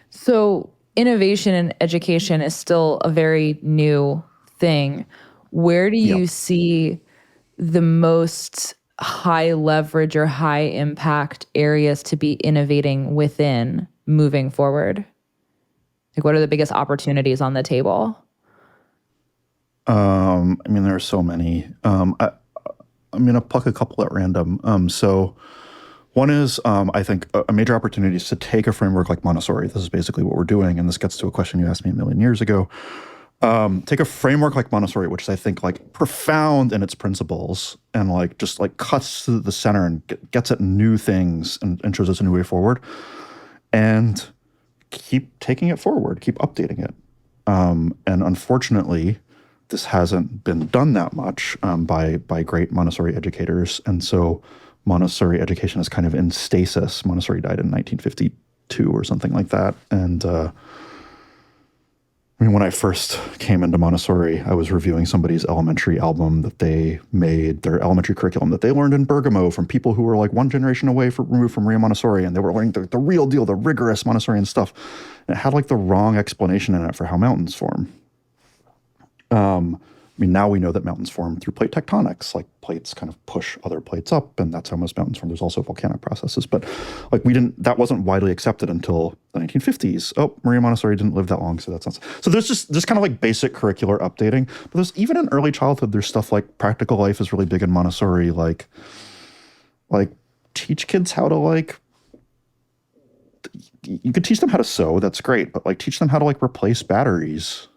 So innovation in education is still a very new thing. Where do Yep. you see the most high leverage or high impact areas to be innovating within moving forward? Like, what are the biggest opportunities on the table? I mean, there are so many. I'm going to pluck a couple at random. So one is, I think, a major opportunity is to take a framework like Montessori. This is basically what we're doing, and this gets to a question you asked me a million years ago. Take a framework like Montessori, which is, I think, like profound in its principles, and like just like cuts to the center and gets at new things and shows us a new way forward, and keep taking it forward, keep updating it. And unfortunately, this hasn't been done that much by great Montessori educators, and so Montessori education is kind of in stasis. Montessori died in 1952 or something like that, and I mean, when I first came into Montessori, I was reviewing somebody's elementary album that they made, their elementary curriculum that they learned in Bergamo from people who were like one generation away removed from Maria Montessori, and they were learning the real deal, the rigorous Montessorian stuff. And it had like the wrong explanation in it for how mountains form. I mean, now we know that mountains form through plate tectonics, like plates kind of push other plates up, and that's how most mountains form. There's also volcanic processes, but like that wasn't widely accepted until the 1950s. Oh, Maria Montessori didn't live that long, so that's not. So there's just kind of like basic curricular updating, but there's even in early childhood, there's stuff like practical life is really big in Montessori, like teach kids how to like. You could teach them how to sew, that's great, but like teach them how to like replace batteries.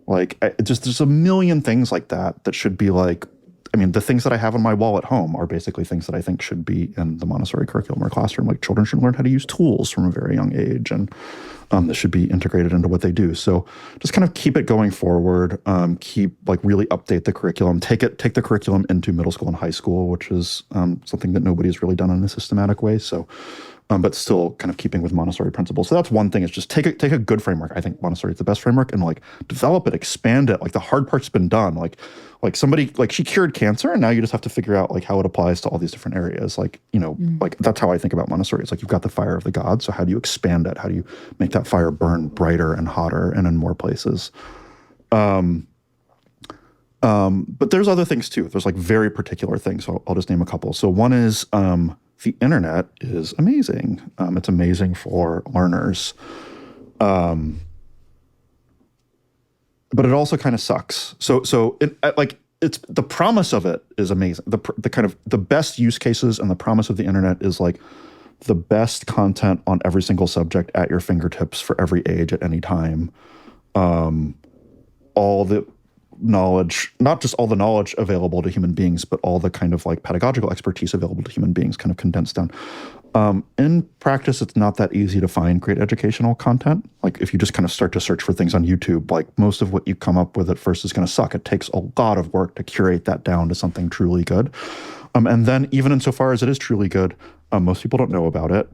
Like, there's a million things like that should be like, I mean, the things that I have on my wall at home are basically things that I think should be in the Montessori curriculum or classroom. Like, children should learn how to use tools from a very young age, and this should be integrated into what they do. So just kind of keep it going forward, keep like really update the curriculum, take the curriculum into middle school and high school, which is something that nobody's really done in a systematic way. So but still kind of keeping with Montessori principles. So that's one thing, is just take a good framework. I think Montessori is the best framework, and like develop it, expand it. Like the hard part's been done. Like somebody, like she cured cancer, and now you just have to figure out like how it applies to all these different areas. Like, like that's how I think about Montessori. It's like you've got the fire of the gods. So how do you expand it? How do you make that fire burn brighter and hotter and in more places? But there's other things too. There's like very particular things. So I'll just name a couple. So one is the internet is amazing. It's amazing for learners. But it also kind of sucks. So it's the promise of it is amazing. The kind of the best use cases and the promise of the internet is like the best content on every single subject at your fingertips for every age at any time. All the knowledge, not just all the knowledge available to human beings, but all the kind of like pedagogical expertise available to human beings kind of condensed down. In practice, it's not that easy to find great educational content. Like if you just kind of start to search for things on YouTube, like most of what you come up with at first is going to suck. It takes a lot of work to curate that down to something truly good. And then even insofar as it is truly good, most people don't know about it.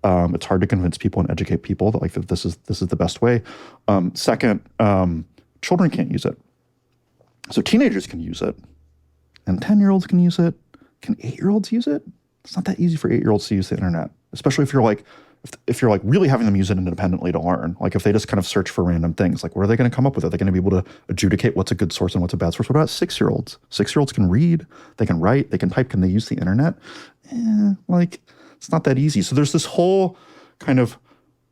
It's hard to convince people and educate people that like that this is the best way. Second, children can't use it. So teenagers can use it, and 10-year-olds can use it. Can 8-year-olds use it? It's not that easy for 8-year-olds to use the internet, especially if you're like, if you're like really having them use it independently to learn. Like if they just kind of search for random things, like what are they going to come up with? Are they going to be able to adjudicate what's a good source and what's a bad source? What about 6-year-olds? 6-year-olds can read, they can write, they can type. Can they use the internet? Like it's not that easy. So there's this whole kind of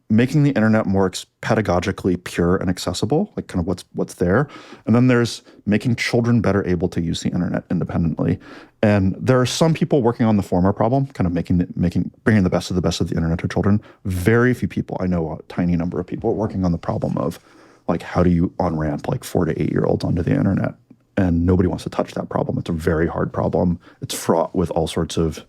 making the internet more pedagogically pure and accessible, like kind of what's there. And then there's making children better able to use the internet independently. And there are some people working on the former problem, kind of bringing the best of the internet to children. Very few people, I know a tiny number of people, are working on the problem of like, how do you on-ramp like 4 to 8-year-olds onto the internet? And nobody wants to touch that problem. It's a very hard problem. It's fraught with all sorts of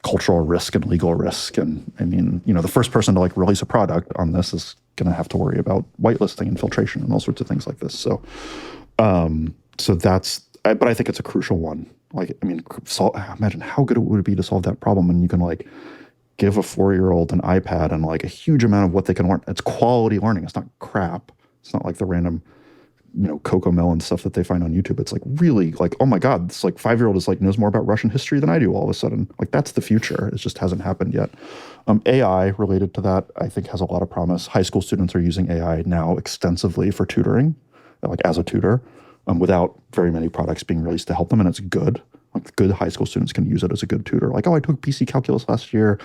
cultural risk and legal risk. And I mean, the first person to like release a product on this is going to have to worry about whitelisting and filtration and all sorts of things like this. So, but I think it's a crucial one. Like, I mean, imagine how good it would be to solve that problem. And you can like give a 4-year-old an iPad and like a huge amount of what they can learn. It's quality learning. It's not crap. It's not like the random Coco Melon stuff that they find on YouTube. It's like really like, oh my God, this like 5-year-old is like knows more about Russian history than I do all of a sudden. Like that's the future. It just hasn't happened yet. AI related to that, I think has a lot of promise. High school students are using AI now extensively for tutoring, like as a tutor, without very many products being released to help them. And it's good. Like good high school students can use it as a good tutor. Like, oh, I took PC calculus last year,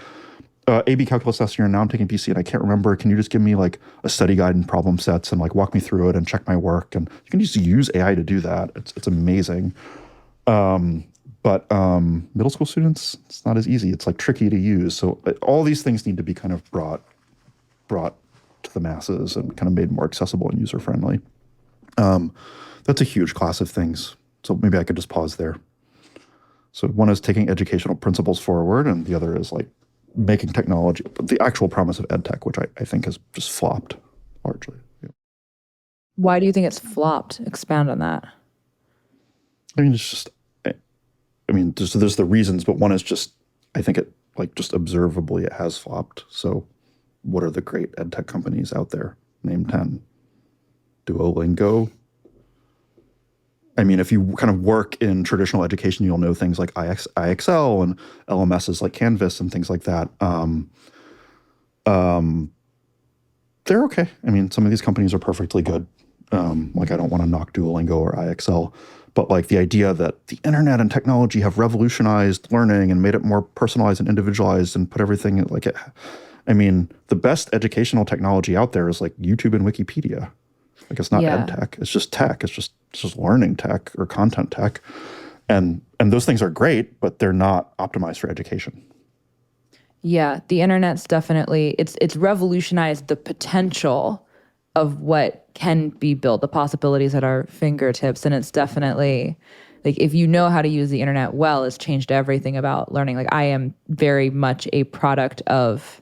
AB calculus last year, and now I'm taking PC and I can't remember. Can you just give me like a study guide and problem sets and like walk me through it and check my work? And you can just use AI to do that. It's amazing. But middle school students, it's not as easy. It's like tricky to use. So all these things need to be kind of brought to the masses and kind of made more accessible and user friendly. That's a huge class of things. So maybe I could just pause there. So one is taking educational principles forward, and the other is like making technology, the actual promise of ed tech, which I think has just flopped largely. Yeah. Why do you think it's flopped? Expound on that. I mean, it's just, there's the reasons, but one is just, I think it like just observably it has flopped. So what are the great ed tech companies out there? Name 10. Duolingo. I mean, if you kind of work in traditional education, you'll know things like IXL and LMSs like Canvas and things like that. They're okay. I mean, some of these companies are perfectly good. Like I don't want to knock Duolingo or IXL, but like the idea that the internet and technology have revolutionized learning and made it more personalized and individualized and put everything like it. I mean, the best educational technology out there is like YouTube and Wikipedia. Like it's not ed tech. It's just tech. It's just learning tech or content tech. And those things are great, but they're not optimized for education. Yeah, the internet's definitely it's revolutionized the potential of what can be built, the possibilities at our fingertips. And it's definitely like if you know how to use the internet well, it's changed everything about learning. Like I am very much a product of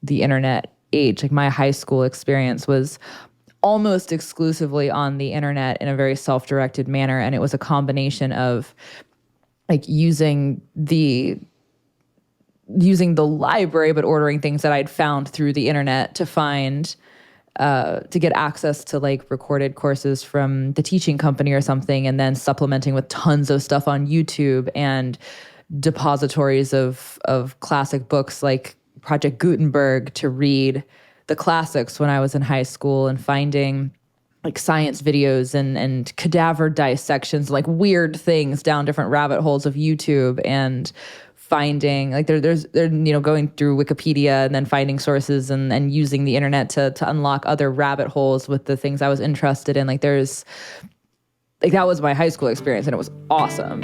the internet age. Like my high school experience was almost exclusively on the internet in a very self-directed manner. And it was a combination of like using the library, but ordering things that I'd found through the internet to find, to get access to like recorded courses from the teaching company or something, and then supplementing with tons of stuff on YouTube and depositories of classic books like Project Gutenberg to read the classics when I was in high school, and finding like science videos and cadaver dissections, like weird things down different rabbit holes of YouTube, and finding like there's going through Wikipedia and then finding sources and using the internet to unlock other rabbit holes with the things I was interested in. Like there's like that was my high school experience, and it was awesome.